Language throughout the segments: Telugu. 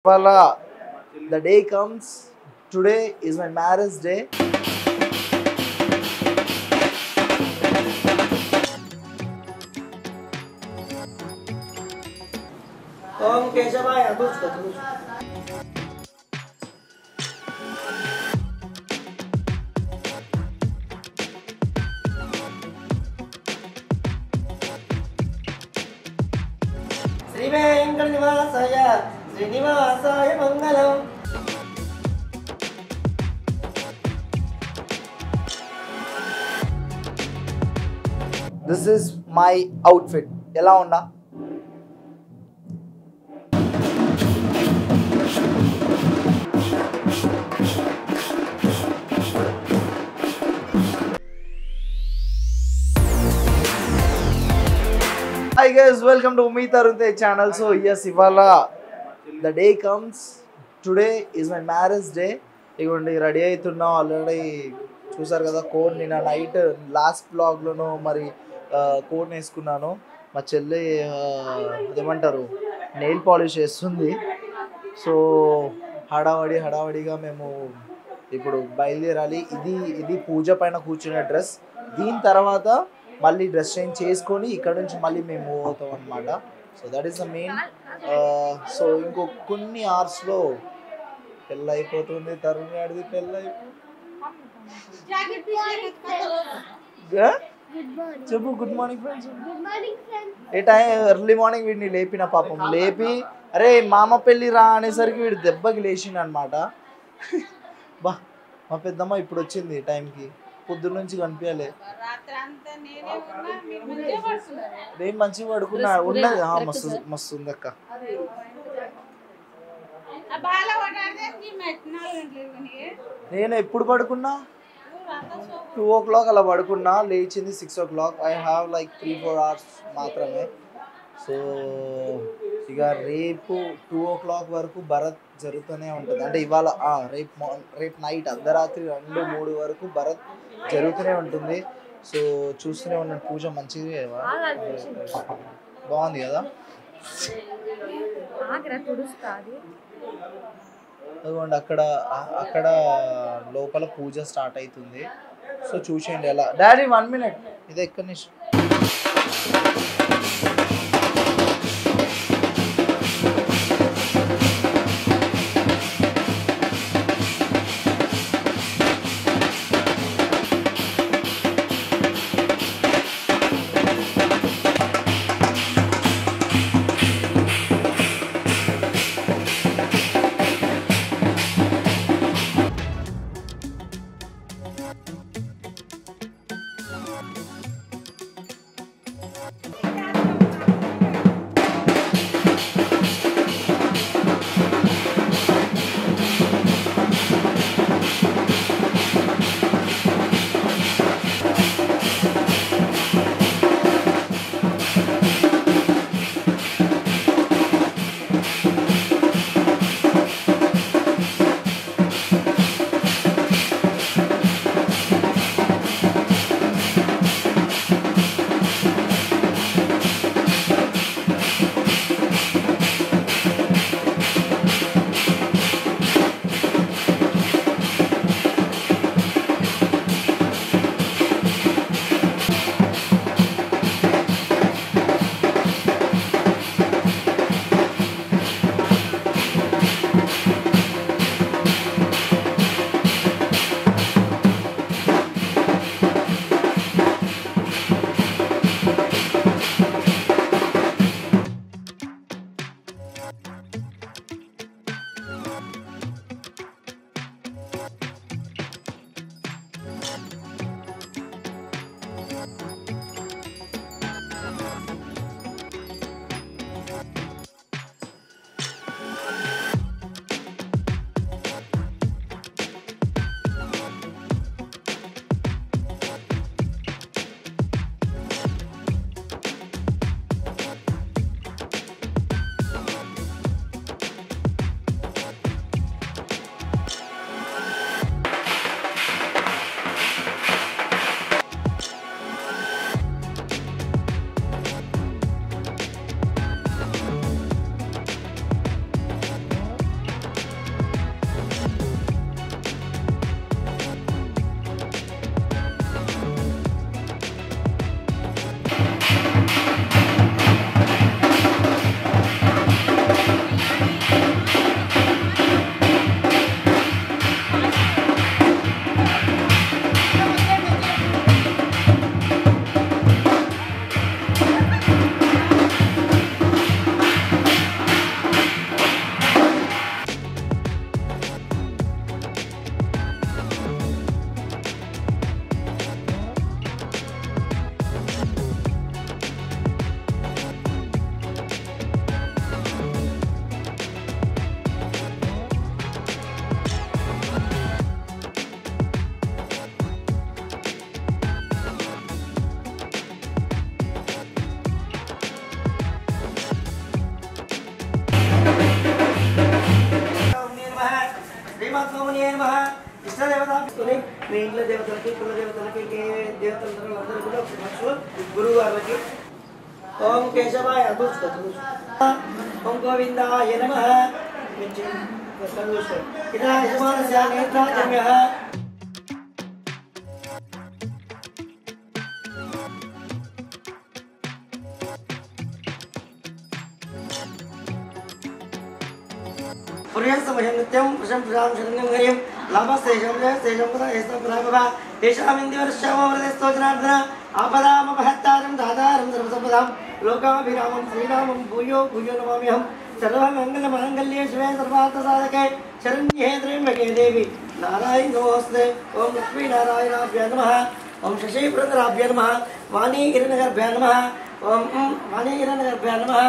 Voila, the day comes. Today is my marriage day. Om Keshavaya, tuj. Sri Venkatanivasaya, Srinivasaya Mangalam. This is my outfit. ఎలా ఉన్నా? Hi guys, welcome to Umid Arun Tej channel. So yes, ఇవాళ the day comes. Today is my marriage day. ఇగోండి రెడీ అవుతున్నాం ఆల్రెడీ చూసారు కదా కోడ్ నిన్న నైట్ లాస్ట్ బ్లాగ్లోనూ మరి కోడ్ వేసుకున్నాను. మా చెల్లి ఏమంటారు నెయిల్ పాలిష్ చేస్తుంది. సో హడావడిగా మేము ఇప్పుడు బయలుదేరాలి. ఇది పూజ పైన కూర్చునే డ్రెస్. దీని తర్వాత మళ్ళీ డ్రెస్ చేంజ్ చేసుకొని ఇక్కడ నుంచి మళ్ళీ మేము మూవ్ అవుతాం అనమాట. So that is the main. So ఇంకో కొన్ని అవర్స్లో పెళ్ళి అయిపోతుంది. తరుణ్ గారిది పెళ్ళి చెప్పు. Good morning friends. ఏ టైం ఎర్లీ మార్నింగ్ వీడిని లేపిన పాపం లేపి అరే మామ పెళ్ళి రా అనేసరికి వీడు దెబ్బకి లేచిండు అనమాట. బా మా పెద్దమ్మ ఇప్పుడు వచ్చింది టైంకి. పొద్దున్న నుంచి కనిపించలే. నేను మంచిగా పడుకున్నా. ఉన్నది మస్తు ఉంది అక్క. నేను ఎప్పుడు పడుకున్నా 2 o'clock అలా పడుకున్నా. లేచింది 6 o'clock. I have like 3-4 hours మాత్రమే. సో ఇక రేపు 2 o'clock వరకు భరత్ జరుగుతూనే ఉంటుంది. అంటే ఇవాళ రేపు నైట్ అర్ధరాత్రి 2-3 వరకు భరత్ జరుగుతూనే ఉంటుంది. సో చూస్తూనే ఉన్నాను. పూజ మంచిగా బాగుంది కదా. అదిగోండి అక్కడ లోపల పూజ స్టార్ట్ అవుతుంది. సో చూసేయండి ఎలా. డాడీ 1 minute ఇది ఎక్కడి నుంచి శ్రీమద్స్వామినే నమః ఇష్టదేవత మీ ఇంట్లో దేవతలకి కుల దేవతలకి దేవతలందరూ కూడా గురువు గారికి ఓం కేశవాయ ఓం గోవిందాయ నమః ఇదా యజమానస్య నేత్రాజమ్యః पुर्यसमयं नित्यं प्रशंसां शरणं हरिं लाभस्तेषं जयस्तेषं पदा एस्तपदापदा तेषामिन्दिवर्षामवरदेस्तोजनार्दन आपदामपहत्तारं दातारं सर्वसम्पदां लोकाभिरामं श्रीरामं भूयो भूयो नमाम्यहं सर्वमङ्गलमाङ्गल्ये शिवे सर्वार्थसाधके शरण्ये त्र्यम्बके देवी नारायणी नमोऽस्ते ॐ लक्ष्मीनारायणाभ्यां नमः ॐ शशिपुरन्दराभ्यां नमः वाणीगिरिनगरभ्यां नमः ॐ वाणीगिरिनगरभ्यां नमः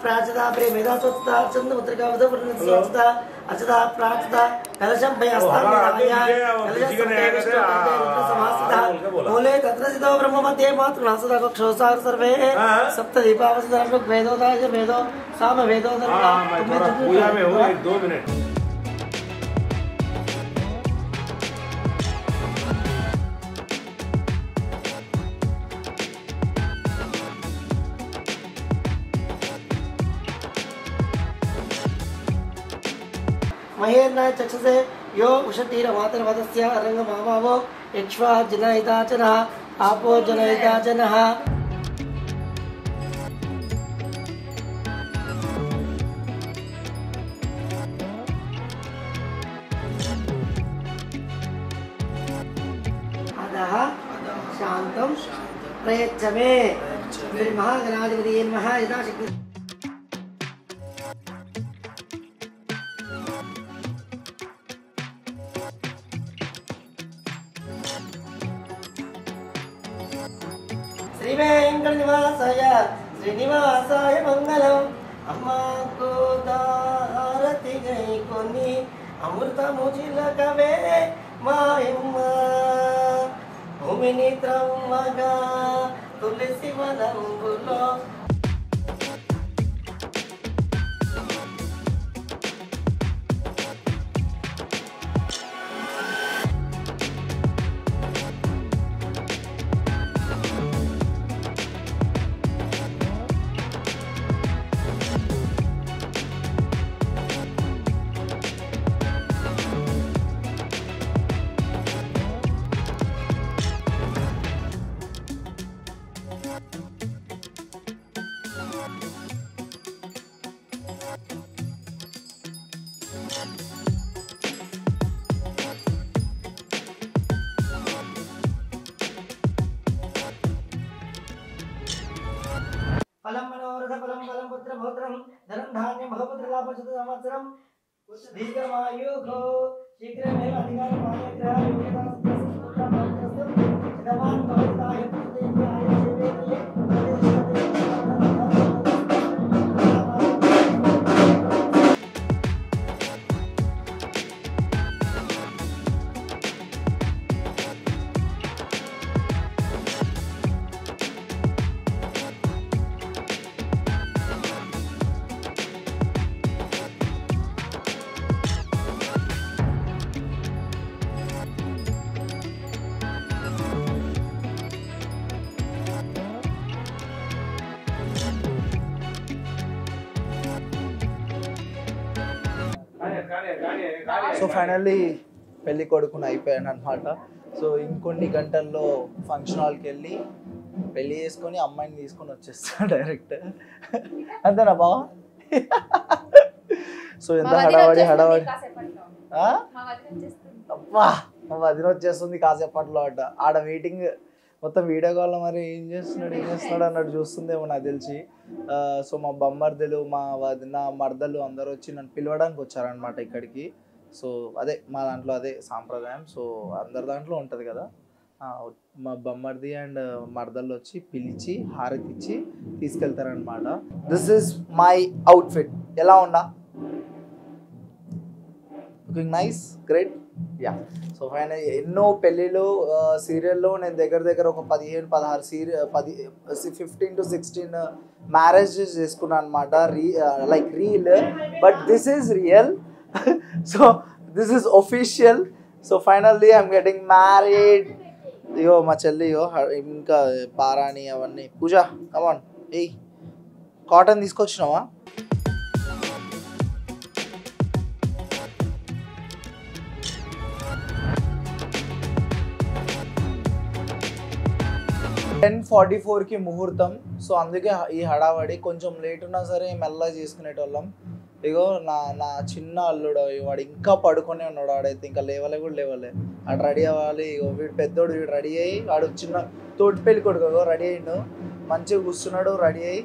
प्राचता प्रेमेदा चोत्ता चंद्रमुद्रिका वधुवर्णस्योत्ता अचता प्राचता कलशं भयस्तान्नाय कलशसमास्ता मूले तत्र सिद्धो ब्रह्ममध्ये मातृनासदा कक्षो सार सर्वे सप्तदीपावसदा ऋग्वेदोदाय वेदो सामवेदो पूजा में हो 2 मिनट महेन्द्राय चक्षुषे यो उषतीरमातर्वदस्य रंगमावो यक्ष्वा जनयिताचनः आपो जनयिताचनः अधः शान्तं प्रयच्छ मे श्रीमहागणाधिपतये नमः यथाशक्ति श्रीवेङ्कटनिवासाय श्रीनिवासाय मंगलम अम्मा गोदारति गई कोनी अमृत मुझिलकवे मायम्मा भूमिनि त्रम्मगा तुलसी वनंबुलो फलं मनोरथ फलं फलं पुत्र भोत्रम धनं धान्यं बहुपुत्र लाभचतु संवत्सरं दीर्घमायुः शीघ्रमेव अधिकारमाय ग्रह योगिता पुत्र भवतस्तु चिदवान् भवताय पुत्रदेव्याय सेवेतये సో ఫైనల్లీ పెళ్లి కొడుకుని అయిపోయాను అనమాట. సో ఇంకొన్ని గంటల్లో ఫంక్షన్ హాల్కి వెళ్ళి పెళ్లి చేసుకొని అమ్మాయిని తీసుకొని వచ్చేస్తా డైరెక్ట్. అంతేనా బావా? సో ఎంత హడావడి అబ్బా వదిన వచ్చేస్తుంది కాసేపట్లో అట. ఆడ వెయిటింగ్ మొత్తం వీడియో కాల్లో మరి ఏం చేస్తున్నాడు అన్నట్టు చూస్తుందేమో నాకు తెలిసి. సో మా బొమ్మర్దలు మా వదిన మర్దలు అందరూ వచ్చి నన్ను పిలవడానికి వచ్చారనమాట ఇక్కడికి. సో అదే మా దాంట్లో అదే సాంప్రదాయం. సో అందరి దాంట్లో ఉంటుంది కదా. మా బొమ్మర్ది అండ్ మర్దలు వచ్చి పిలిచి హారతి ఇచ్చి తీసుకెళ్తారనమాట. This is my outfit. ఎలా ఉన్నా? Looking nice, great. Yeah. So final ఎన్నో పెళ్ళిళ్ళు సీరియల్లో నేను దగ్గర ఒక 15 to 16 మ్యారేజెస్ చేసుకున్నాను అనమాట. Like reel, but this is real. So this is official. So finally I'm getting married. ఇగో మా చెల్లి, ఇగో ఇంకా పారాణి అవన్నీ. పూజ కమాన్, ఏయ్ కాటన్ తీసుకొచ్చినావా? (10:44కి ముహూర్తం. సో అందుకే ఈ హడావడి. కొంచెం లేట్ ఉన్నా సరే మెల్లగా చేసుకునేటోళ్ళం. ఇగో నా చిన్న అల్లుడు, వాడు ఇంకా పడుకొని ఉన్నాడు. వాడైతే ఇంకా లేవలే కూడా లేవలే. అటు రెడీ అవ్వాలి. ఇగో వీడు పెద్దోడు, వీడు రెడీ అయ్యి, వాడు చిన్న తోటి పెళ్ళి కొడుకు రెడీ అయ్యిండు. మంచిగా కూర్చున్నాడు రెడీ అయ్యి.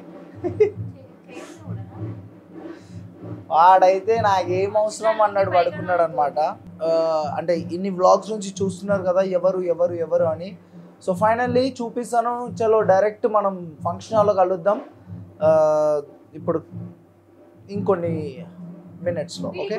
వాడైతే నాకేం అవసరం అన్నాడు, పడుకున్నాడు అనమాట. అంటే ఇన్ని వ్లాగ్స్ నుంచి చూస్తున్నారు కదా ఎవరు ఎవరు ఎవరు అని. సో ఫైనల్లీ చూపిస్తాను. చలో డైరెక్ట్ మనం ఫంక్షన్ హాల్లో కలుద్దాం ఇప్పుడు ఇంకొన్ని మినిట్స్లో. ఓకే.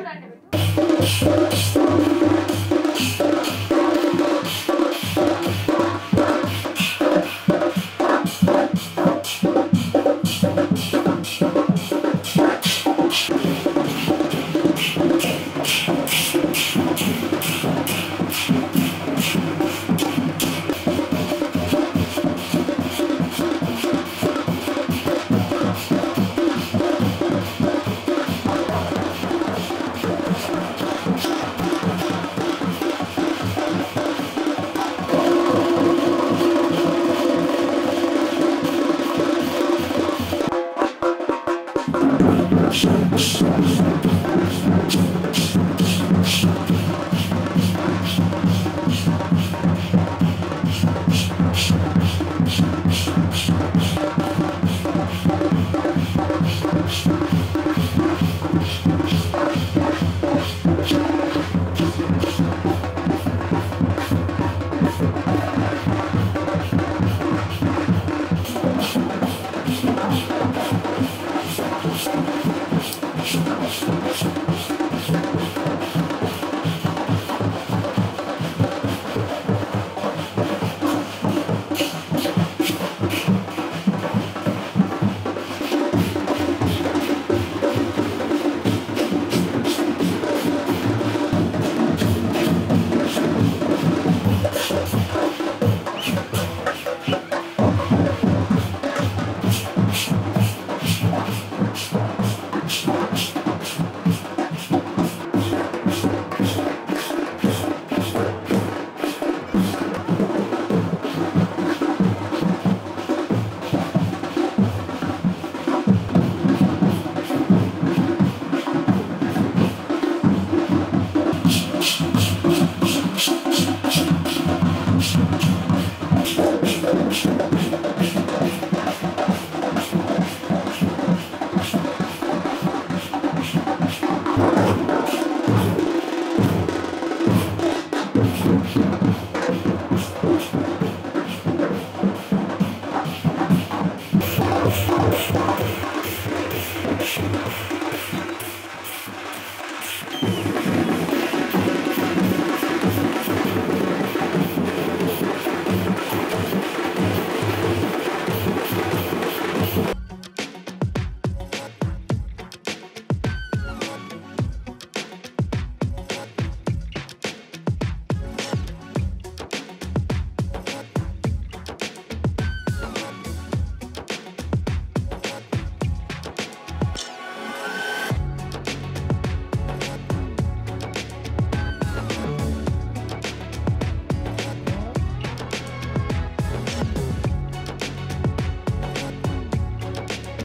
よし